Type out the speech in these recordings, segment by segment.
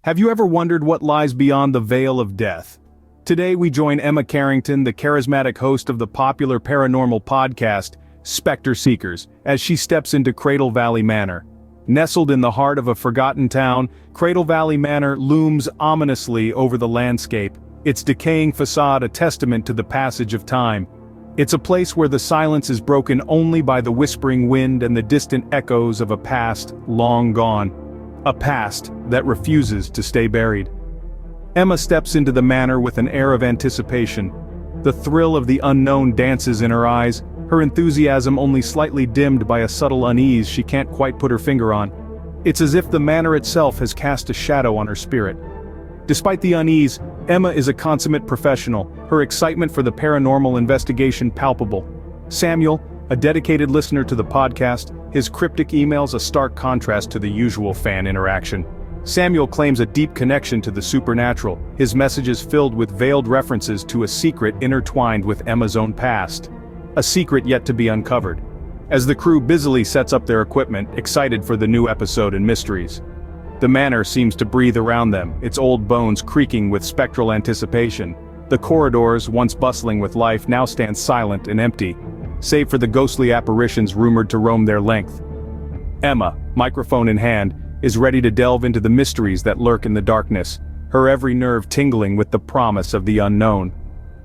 Have you ever wondered what lies beyond the veil of death? Today we join Emma Carrington, the charismatic host of the popular paranormal podcast, Spectre Seekers, as she steps into Cradle Valley Manor. Nestled in the heart of a forgotten town, Cradle Valley Manor looms ominously over the landscape, its decaying facade a testament to the passage of time. It's a place where the silence is broken only by the whispering wind and the distant echoes of a past long gone. A past that refuses to stay buried. Emma steps into the manor with an air of anticipation. The thrill of the unknown dances in her eyes, her enthusiasm only slightly dimmed by a subtle unease she can't quite put her finger on. It's as if the manor itself has cast a shadow on her spirit. Despite the unease, Emma is a consummate professional, her excitement for the paranormal investigation palpable. Samuel, a dedicated listener to the podcast, his cryptic emails a stark contrast to the usual fan interaction. Samuel claims a deep connection to the supernatural, his messages filled with veiled references to a secret intertwined with Emma's own past. A secret yet to be uncovered. As the crew busily sets up their equipment, excited for the new episode and mysteries. The manor seems to breathe around them, its old bones creaking with spectral anticipation. The corridors, once bustling with life, now stand silent and empty, save for the ghostly apparitions rumored to roam their length. Emma, microphone in hand, is ready to delve into the mysteries that lurk in the darkness, her every nerve tingling with the promise of the unknown.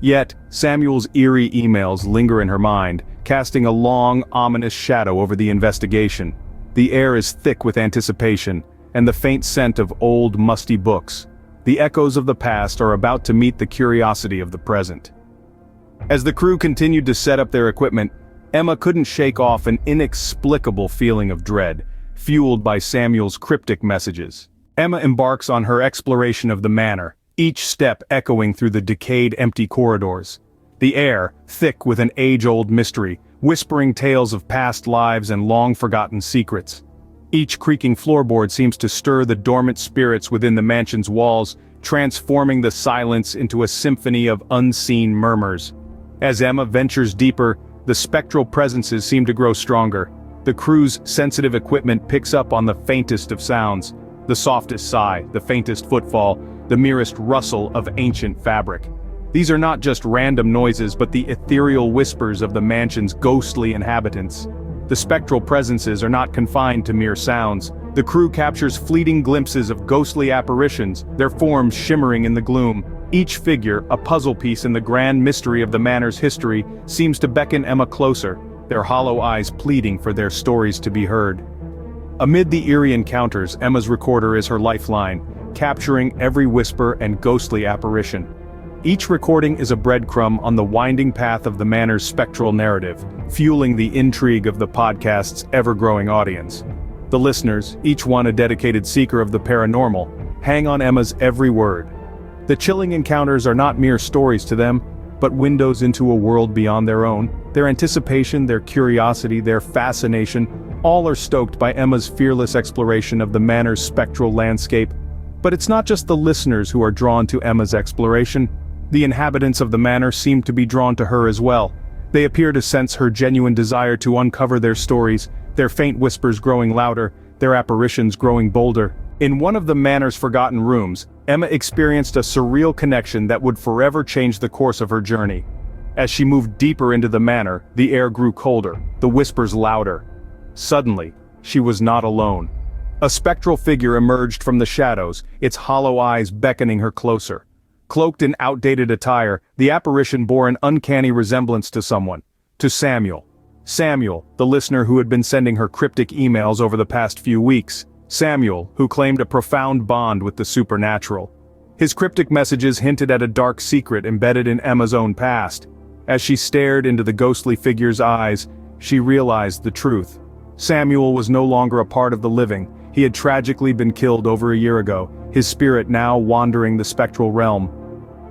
Yet, Samuel's eerie emails linger in her mind, casting a long, ominous shadow over the investigation. The air is thick with anticipation, and the faint scent of old, musty books. The echoes of the past are about to meet the curiosity of the present. As the crew continued to set up their equipment, Emma couldn't shake off an inexplicable feeling of dread, fueled by Samuel's cryptic messages. Emma embarks on her exploration of the manor, each step echoing through the decayed empty corridors. The air, thick with an age-old mystery, whispering tales of past lives and long-forgotten secrets. Each creaking floorboard seems to stir the dormant spirits within the mansion's walls, transforming the silence into a symphony of unseen murmurs. As Emma ventures deeper, the spectral presences seem to grow stronger. The crew's sensitive equipment picks up on the faintest of sounds, the softest sigh, the faintest footfall, the merest rustle of ancient fabric. These are not just random noises but the ethereal whispers of the mansion's ghostly inhabitants. The spectral presences are not confined to mere sounds. The crew captures fleeting glimpses of ghostly apparitions, their forms shimmering in the gloom. Each figure, a puzzle piece in the grand mystery of the manor's history, seems to beckon Emma closer, their hollow eyes pleading for their stories to be heard. Amid the eerie encounters, Emma's recorder is her lifeline, capturing every whisper and ghostly apparition. Each recording is a breadcrumb on the winding path of the manor's spectral narrative, fueling the intrigue of the podcast's ever-growing audience. The listeners, each one a dedicated seeker of the paranormal, hang on Emma's every word. The chilling encounters are not mere stories to them, but windows into a world beyond their own. Their anticipation, their curiosity, their fascination, all are stoked by Emma's fearless exploration of the manor's spectral landscape. But it's not just the listeners who are drawn to Emma's exploration. The inhabitants of the manor seem to be drawn to her as well. They appear to sense her genuine desire to uncover their stories, their faint whispers growing louder, their apparitions growing bolder. In one of the manor's forgotten rooms, Emma experienced a surreal connection that would forever change the course of her journey. As she moved deeper into the manor, the air grew colder, the whispers louder. Suddenly, she was not alone. A spectral figure emerged from the shadows, its hollow eyes beckoning her closer. Cloaked in outdated attire, the apparition bore an uncanny resemblance to someone. To Samuel. Samuel, the listener who had been sending her cryptic emails over the past few weeks. Samuel, who claimed a profound bond with the supernatural. His cryptic messages hinted at a dark secret embedded in Emma's own past. As she stared into the ghostly figure's eyes, she realized the truth. Samuel was no longer a part of the living. He had tragically been killed over a year ago, his spirit now wandering the spectral realm.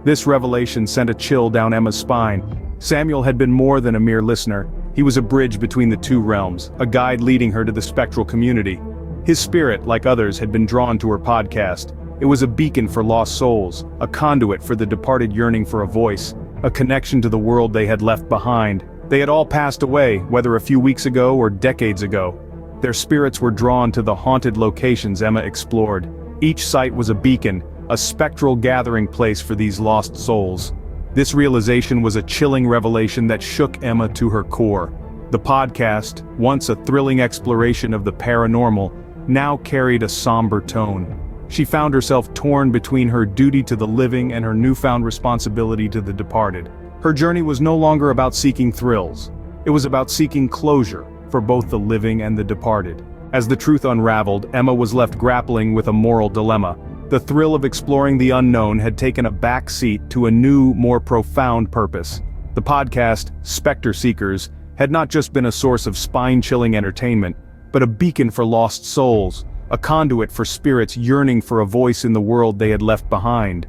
This revelation sent a chill down Emma's spine. Samuel had been more than a mere listener. He was a bridge between the two realms, a guide leading her to the spectral community. His spirit, like others, had been drawn to her podcast. It was a beacon for lost souls, a conduit for the departed yearning for a voice, a connection to the world they had left behind. They had all passed away, whether a few weeks ago or decades ago. Their spirits were drawn to the haunted locations Emma explored. Each site was a beacon, a spectral gathering place for these lost souls. This realization was a chilling revelation that shook Emma to her core. The podcast, once a thrilling exploration of the paranormal, now carried a somber tone. She found herself torn between her duty to the living and her newfound responsibility to the departed. Her journey was no longer about seeking thrills. It was about seeking closure for both the living and the departed. As the truth unraveled, Emma was left grappling with a moral dilemma. The thrill of exploring the unknown had taken a back seat to a new, more profound purpose. The podcast, Spectre Seekers, had not just been a source of spine-chilling entertainment, but a beacon for lost souls, a conduit for spirits yearning for a voice in the world they had left behind.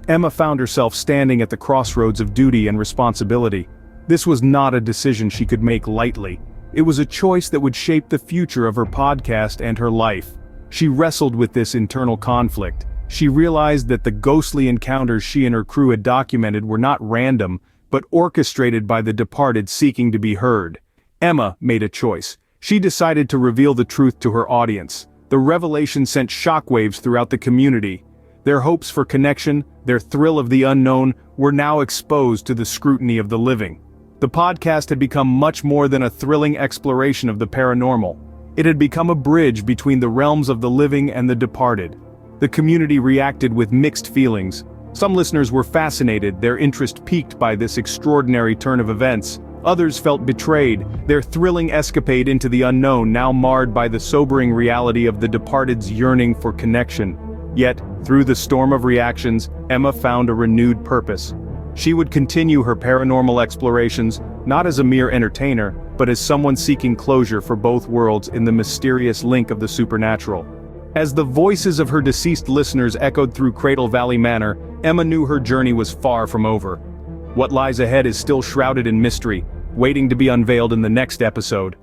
Emma found herself standing at the crossroads of duty and responsibility. This was not a decision she could make lightly. It was a choice that would shape the future of her podcast and her life. She wrestled with this internal conflict. She realized that the ghostly encounters she and her crew had documented were not random, but orchestrated by the departed seeking to be heard. Emma made a choice. She decided to reveal the truth to her audience. The revelation sent shockwaves throughout the community. Their hopes for connection, their thrill of the unknown, were now exposed to the scrutiny of the living. The podcast had become much more than a thrilling exploration of the paranormal. It had become a bridge between the realms of the living and the departed. The community reacted with mixed feelings. Some listeners were fascinated, their interest piqued by this extraordinary turn of events. Others felt betrayed, their thrilling escapade into the unknown now marred by the sobering reality of the departed's yearning for connection. Yet, through the storm of reactions, Emma found a renewed purpose. She would continue her paranormal explorations, not as a mere entertainer, but as someone seeking closure for both worlds in the mysterious link of the supernatural. As the voices of her deceased listeners echoed through Cradle Valley Manor, Emma knew her journey was far from over. What lies ahead is still shrouded in mystery, waiting to be unveiled in the next episode.